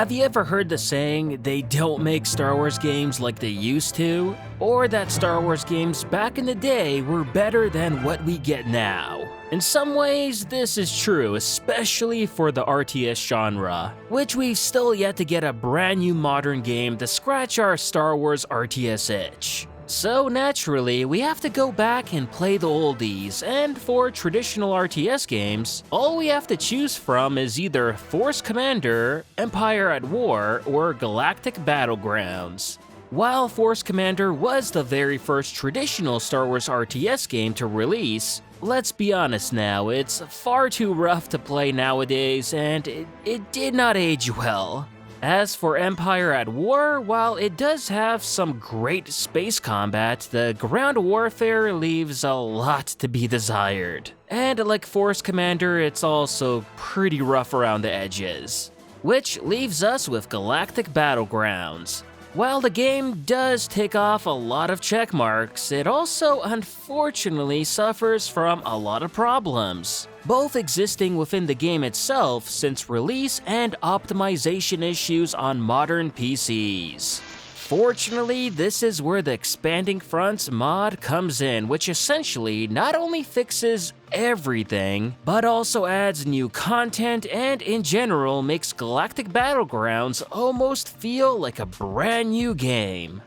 Have you ever heard the saying, they don't make Star Wars games like they used to? Or that Star Wars games back in the day were better than what we get now? In some ways, this is true, especially for the RTS genre, which we've still yet to get a brand new modern game to scratch our Star Wars RTS itch. So naturally, we have to go back and play the oldies, and for traditional RTS games, all we have to choose from is either Force Commander, Empire at War, or Galactic Battlegrounds. While Force Commander was the very first traditional Star Wars RTS game to release, let's be honest now, it's far too rough to play nowadays, and it did not age well. As for Empire at War, while it does have some great space combat, the ground warfare leaves a lot to be desired. And like Force Commander, it's also pretty rough around the edges. Which leaves us with Galactic Battlegrounds. While the game does tick off a lot of check marks, it also unfortunately suffers from a lot of problems, both existing within the game itself since release and optimization issues on modern PCs. Fortunately, this is where the Expanding Fronts mod comes in, which essentially not only fixes everything, but also adds new content and in general makes Galactic Battlegrounds almost feel like a brand new game.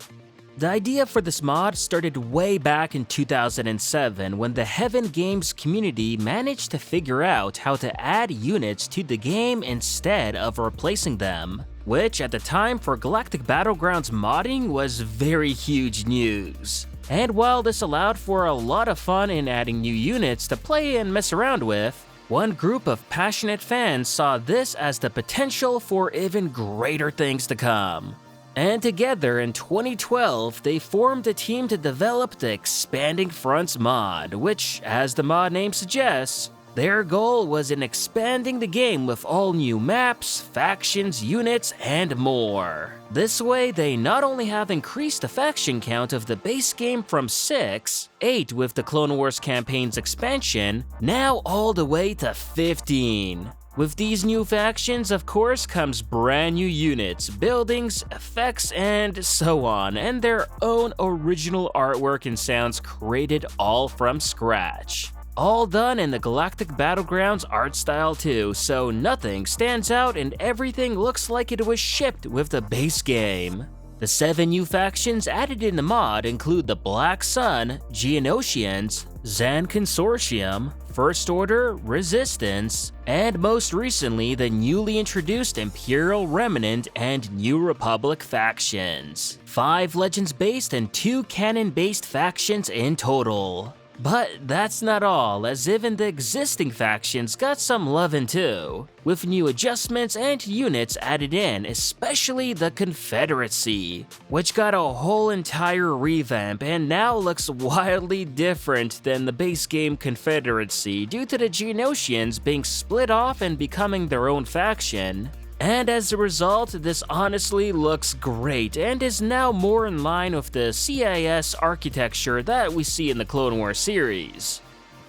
The idea for this mod started way back in 2007 when the Heaven Games community managed to figure out how to add units to the game instead of replacing them, which at the time for Galactic Battlegrounds modding was very huge news. And while this allowed for a lot of fun in adding new units to play and mess around with, one group of passionate fans saw this as the potential for even greater things to come. And together in 2012, they formed a team to develop the Expanding Fronts mod, which, as the mod name suggests, their goal was in expanding the game with all new maps, factions, units, and more. This way, they not only have increased the faction count of the base game from 6, 8 with the Clone Wars campaign's expansion, now all the way to 15. With these new factions, of course, comes brand new units, buildings, effects, and so on, and their own original artwork and sounds created all from scratch. All done in the Galactic Battlegrounds art style too, so nothing stands out and everything looks like it was shipped with the base game. The 7 new factions added in the mod include the Black Sun, Geonosians, Zan Consortium, First Order, Resistance, and most recently the newly introduced Imperial Remnant and New Republic factions. 5 Legends-based and 2 Canon-based factions in total. But that's not all, as even the existing factions got some lovin' too, with new adjustments and units added in, especially the Confederacy, which got a whole entire revamp and now looks wildly different than the base game Confederacy due to the Geonosians being split off and becoming their own faction. And as a result, this honestly looks great and is now more in line with the CIS architecture that we see in the Clone Wars series.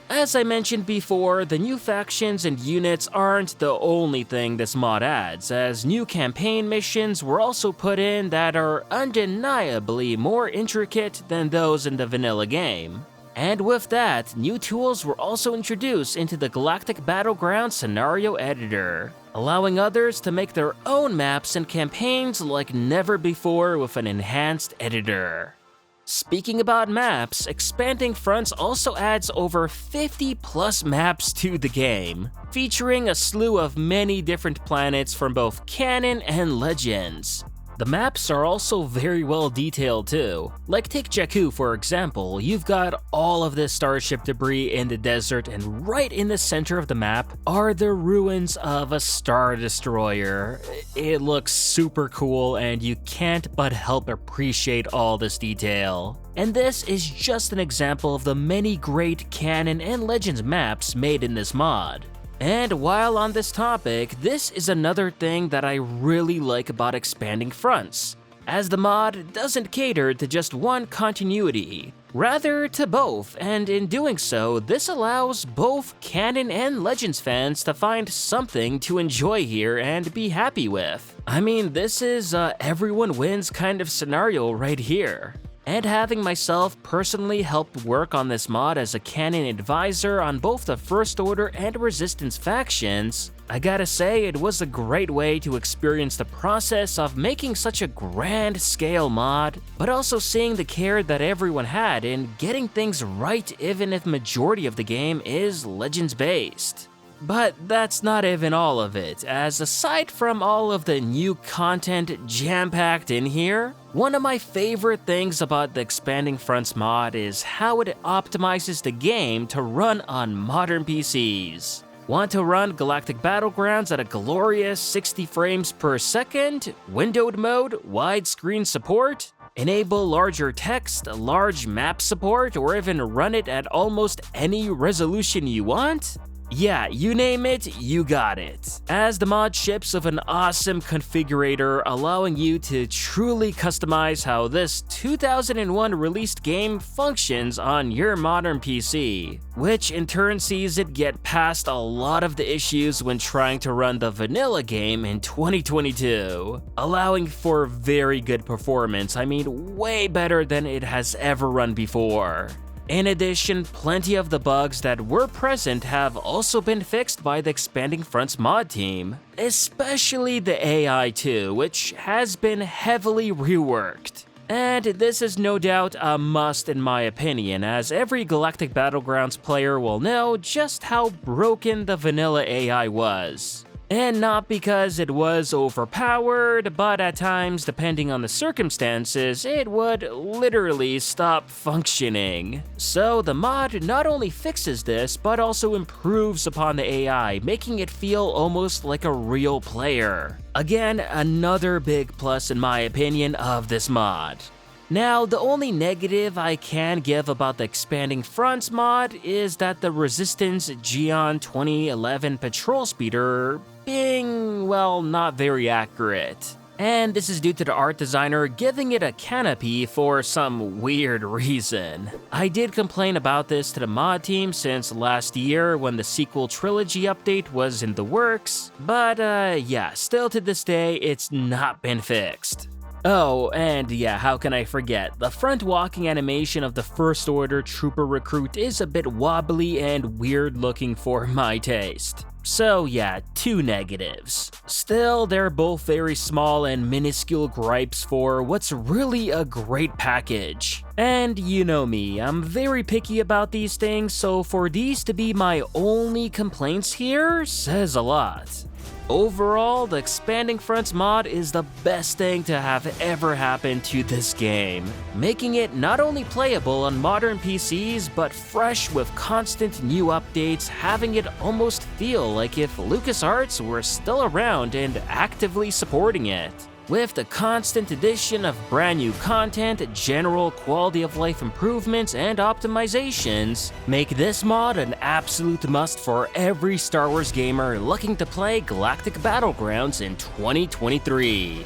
As I mentioned before, the new factions and units aren't the only thing this mod adds, as new campaign missions were also put in that are undeniably more intricate than those in the vanilla game. And with that, new tools were also introduced into the Galactic Battlegrounds scenario editor, allowing others to make their own maps and campaigns like never before with an enhanced editor. Speaking about maps, Expanding Fronts also adds over 50 plus maps to the game, featuring a slew of many different planets from both canon and legends. The maps are also very well detailed too. Like take Jakku for example, you've got all of this starship debris in the desert and right in the center of the map are the ruins of a Star Destroyer. It looks super cool and you can't but help appreciate all this detail. And this is just an example of the many great canon and legends maps made in this mod. And while on this topic, this is another thing that I really like about Expanding Fronts, as the mod doesn't cater to just one continuity. Rather to both, and in doing so, this allows both Canon and Legends fans to find something to enjoy here and be happy with. I mean, this is everyone wins kind of scenario right here. And having myself personally helped work on this mod as a Canon advisor on both the First Order and Resistance factions, I gotta say it was a great way to experience the process of making such a grand scale mod, but also seeing the care that everyone had in getting things right even if majority of the game is Legends based. But that's not even all of it, as aside from all of the new content jam-packed in here, one of my favorite things about the Expanding Fronts mod is how it optimizes the game to run on modern PCs. Want to run Galactic Battlegrounds at a glorious 60 frames per second, windowed mode, widescreen support? Enable larger text, large map support, or even run it at almost any resolution you want? Yeah, you name it, you got it. As the mod ships with an awesome configurator allowing you to truly customize how this 2001 released game functions on your modern PC, which in turn sees it get past a lot of the issues when trying to run the vanilla game in 2022, allowing for very good performance, I mean way better than it has ever run before. In addition, plenty of the bugs that were present have also been fixed by the Expanding Fronts mod team, especially the AI too, which has been heavily reworked. And this is no doubt a must in my opinion, as every Galactic Battlegrounds player will know just how broken the vanilla AI was. And not because it was overpowered, but at times, depending on the circumstances, it would literally stop functioning. So the mod not only fixes this, but also improves upon the AI, making it feel almost like a real player. Again, another big plus in my opinion of this mod. Now, the only negative I can give about the Expanding Fronts mod is that the Resistance Geon 2011 Patrol Speeder being, well, not very accurate. And this is due to the art designer giving it a canopy for some weird reason. I did complain about this to the mod team since last year when the sequel trilogy update was in the works, but yeah, still to this day, it's not been fixed. Oh, and yeah, how can I forget? The front walking animation of the First Order Trooper Recruit is a bit wobbly and weird looking for my taste. So yeah, 2 negatives. Still, they're both very small and minuscule gripes for what's really a great package. And you know me, I'm very picky about these things, so for these to be my only complaints here says a lot. Overall, the Expanding Fronts mod is the best thing to have ever happened to this game, making it not only playable on modern PCs, but fresh with constant new updates, having it almost feel like if LucasArts were still around and actively supporting it. With the constant addition of brand new content, general quality of life improvements, and optimizations, make this mod an absolute must for every Star Wars gamer looking to play Galactic Battlegrounds in 2023.